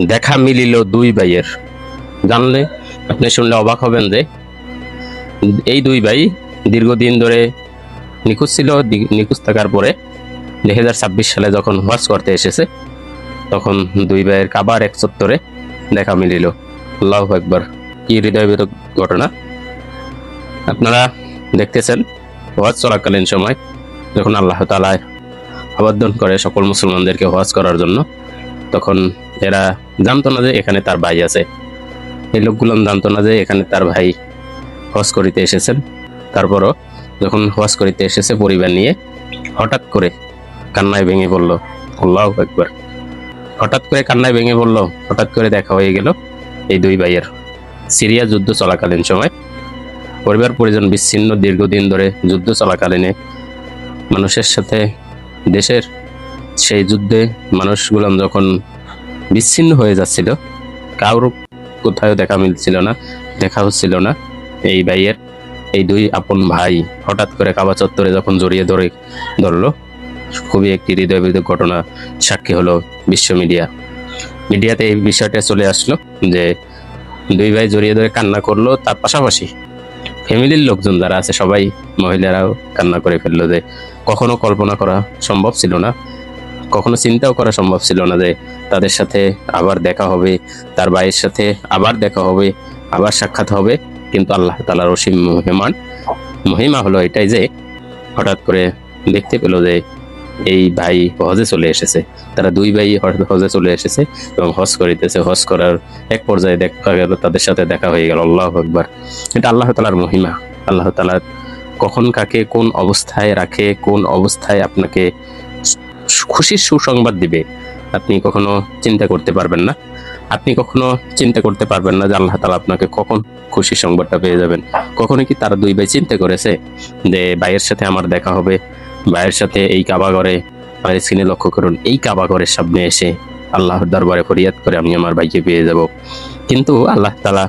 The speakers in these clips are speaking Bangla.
দেখা মিলিল দুই ভাইয়ের। জানলে আপনি শুনলে অবাক হবেন যে এই দুই ভাই দীর্ঘদিন ধরে নিখোঁজ ছিল। নিখোঁজ থাকার পরে 2026 সালে যখন হজ করতে এসেছে, তখন দুই ভাইয়ের কাবার এক চত্বরে দেখা মিলিল। আল্লাহু আকবার, কি হৃদয়বিদারক ঘটনা। আপনারা দেখতেছেন, হজ চলাকালীন সময় যখন আল্লাহ তাআলা আবেদন করে সকল মুসলমানদেরকে হজ করার জন্য, তখন এরা জানতো না যে এখানে তার ভাই আছে। এই লোকগুলো জানতো না যে এখানে তার ভাই হজ করিতে এসেছেন। তারপরও যখন হজ করিতে এসেছে পরিবার নিয়ে, হঠাৎ করে কান্নায় ভেঙে পড়লো। আল্লাহু আকবার, হঠাৎ করে কান্নায় ভেঙে পড়লো। হঠাৎ করে দেখা হয়ে গেল এই দুই ভাইয়ের। সিরিয়া যুদ্ধ চলাকালীন সময় পরিবার পরিজন বিচ্ছিন্ন, দীর্ঘদিন ধরে যুদ্ধ চলাকালীনে মানুষের সাথে দেশের সেই যুদ্ধে মানুষগুলো যখন বিচ্ছিন্ন হয়ে যাচ্ছিল, কারোর কোথাও দেখা মিলছিল না, দেখা হচ্ছিল না, এই ভাইয়ের এই দুই আপন ভাই হঠাৎ করে কাবা চত্বরে যখন জড়িয়ে ধরলো, খুবই একটি হৃদয়বিদারক ঘটনা সাক্ষী হলো বিশ্ব মিডিয়াতে এই বিষয়টা চলে আসলো যে দুই ভাই জড়িয়ে ধরে কান্না করলো। তার পাশাপাশি ফ্যামিলির লোকজন যারা আছে সবাই, মহিলারাও কান্না করে ফেললো যে কখনো কল্পনা করা সম্ভব ছিল না, কখনো চিন্তাও করা সম্ভব ছিল না যে তাদের সাথে আবার দেখা হবে, তার ভাইয়ের সাথে আবার দেখা হবে, আবার সাক্ষাৎ হবে। কিন্তু আল্লাহ তাআলার অসীম মহিমা হলো এটাই যে হঠাৎ করে দেখতে পেল যে এই ভাই হজে চলে এসেছে। তারা দুই ভাই হজে চলে এসেছে এবং হজ করিতেছে। হজ করার এক পর্যায়ে দেখা গেল তাদের সাথে দেখা হয়ে গেল। আল্লাহু আকবার, এটা আল্লাহ তাআলার মহিমা। আল্লাহ তাআলা কখন কাকে কোন অবস্থায় রাখে, কোন অবস্থায় আপনাকে খুশির সুসংবাদ দিবে, আপনি কখনো চিন্তা করতে পারবেন না। আপনি কখনো চিন্তা করতে পারবেন না যে আল্লাহ তাআলা আপনাকে কখন খুশির সংবাদটা পেয়ে যাবেন। কখনো কি তারা দুই ভাই চিন্তা করেছে যে ভাইয়ের সাথে আমার দেখা হবে, ভাইয়ের সাথে এই কাবা ঘরে, আমার স্ক্রিনে লক্ষ্য করুন, এই কাবা ঘরের সামনে এসে আল্লাহর দরবারে ফরিয়াদ করে আমি আমার ভাইকে পেয়ে যাব। কিন্তু আল্লাহ তাআলা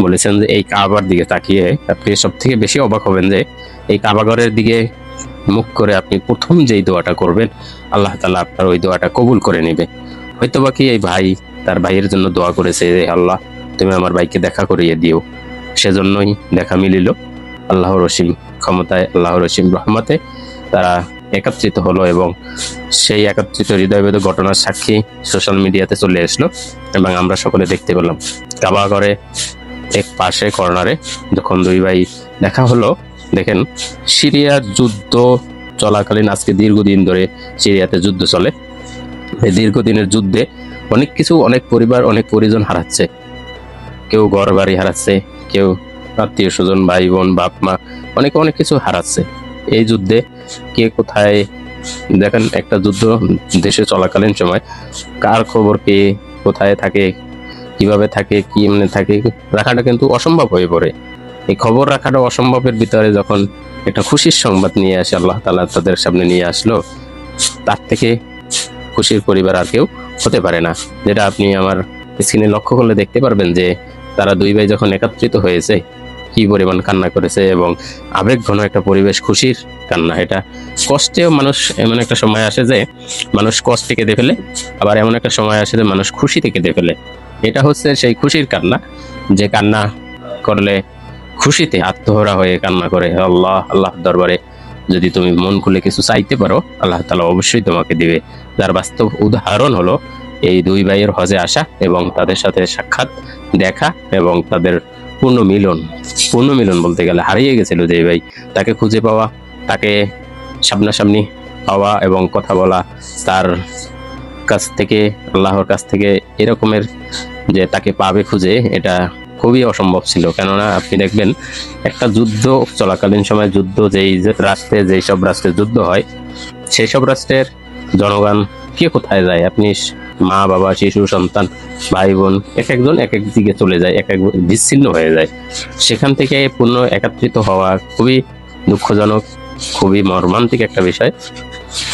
বলেছেন যে এই কাবার দিকে তাকিয়ে আপনি সব থেকে বেশি অবাক হবেন যে এই কাবা ঘরের দিকে মুখ করে আপনি প্রথম যেই দোয়াটা করবেন, আল্লাহ তাআলা আপনার ওই দোয়াটা কবুল করে নেবে। হয়তোবা কি এই ভাই তার ভাইয়ের জন্য দোয়া করেছে যে আল্লাহ তুমি আমার ভাইকে দেখা করিয়ে দিও, সেজন্যই দেখা মিলিল। আল্লাহর অসীম ক্ষমতায়, আল্লাহর অসীম রহমতে তারা একত্রিত হলো এবং সেই একত্রিত হৃদয়বিদারক ঘটনার সাক্ষী সোশ্যাল মিডিয়াতে চলে আসলো এবং আমরা সকলে দেখতে পেলাম। কাবা ঘরে এক পাশে কর্নারে যখন দুই ভাই দেখা হলো, দেখেন সিরিয়ার যুদ্ধ চলাকালীন আজকে দীর্ঘদিন ধরে সিরিয়াতে যুদ্ধ চলে। এই দীর্ঘদিনের যুদ্ধে অনেক কিছু, অনেক পরিবার, অনেক পরিজন হারাচ্ছে। কেউ ঘর বাড়ি হারাচ্ছে, কেউ আত্মীয় স্বজন, ভাই বোন, বাপ মা, অনেক অনেক কিছু হারাচ্ছে। এই যুদ্ধে কে কোথায়, দেখেন একটা যুদ্ধ দেশে চলাকালীন সময় কার খবর কে কোথায় থাকে, কিভাবে থাকে, কি এমনি থাকে রাখাটা কিন্তু অসম্ভব হয়ে পড়ে। এই খবর রাখাটা অসম্ভবের ভিতরে যখন একটা খুশির সংবাদ নিয়ে আসে, আল্লাহ তাআলা তাদের সামনে নিয়ে আসলো, তার থেকে খুশির পরিবার আর কেউ হতে পারে না। যেটা আপনি আমার স্ক্রিনে লক্ষ্য করলে দেখতে পারবেন যে তারা দুই ভাই যখন একত্রিত হয়েছে কি পরিমাণ কান্না করেছে এবং আবেগ ঘন একটা পরিবেশ, খুশির কান্না। এটা কষ্টেও মানুষ এমন একটা সময় আসে যে মানুষ কষ্টে কেঁদে ফেলে, আবার এমন একটা সময় আসে যে মানুষ খুশিতে কেঁদে ফেলে। এটা হচ্ছে সেই খুশির কান্না, যে কান্না করলে খুশিতে আত্মহারা হয়ে কান্না করে। আল্লাহ আল্লাহ দরবারে যদি তুমি মন খুলে কিছু চাইতে পারো, আল্লাহ তাআলা অবশ্যই তোমাকে দিবে। যার বাস্তব উদাহরণ হলো এই দুই ভাইয়ের হজে আসা এবং তাদের সাথে সাক্ষাৎ, দেখা এবং তাদের পূর্ণ মিলন বলতে গেলে হারিয়ে গেছিল যে ভাই, তাকে খুঁজে পাওয়া, তাকে সামনাসামনি পাওয়া এবং কথা বলা, তার কাছ থেকে, আল্লাহর কাছ থেকে এরকমের যে তাকে পাবে খুঁজে, এটা খুবই অসম্ভব ছিল। কেননা আপনি দেখবেন একটা যুদ্ধ চলাকালীন সময়, যুদ্ধ যেই রাষ্ট্রে, যেই সব রাষ্ট্রে যুদ্ধ হয়, সেই সব রাষ্ট্রের জনগণ কে কোথায় যায়, আপনি মা বাবা, শিশু, সন্তান, ভাই বোন একজন এক এক দিকে চলে যায়, এক এক বিচ্ছিন্ন হয়ে যায়। সেখান থেকে পূর্ণ একত্রিত হওয়া খুবই দুঃখজনক, খুবই মর্মান্তিক একটা বিষয়।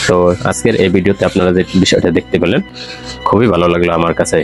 তো আজকের এই ভিডিওতে আপনারা যে বিষয়টা দেখতে পেলেন খুবই ভালো লাগলো আমার কাছে।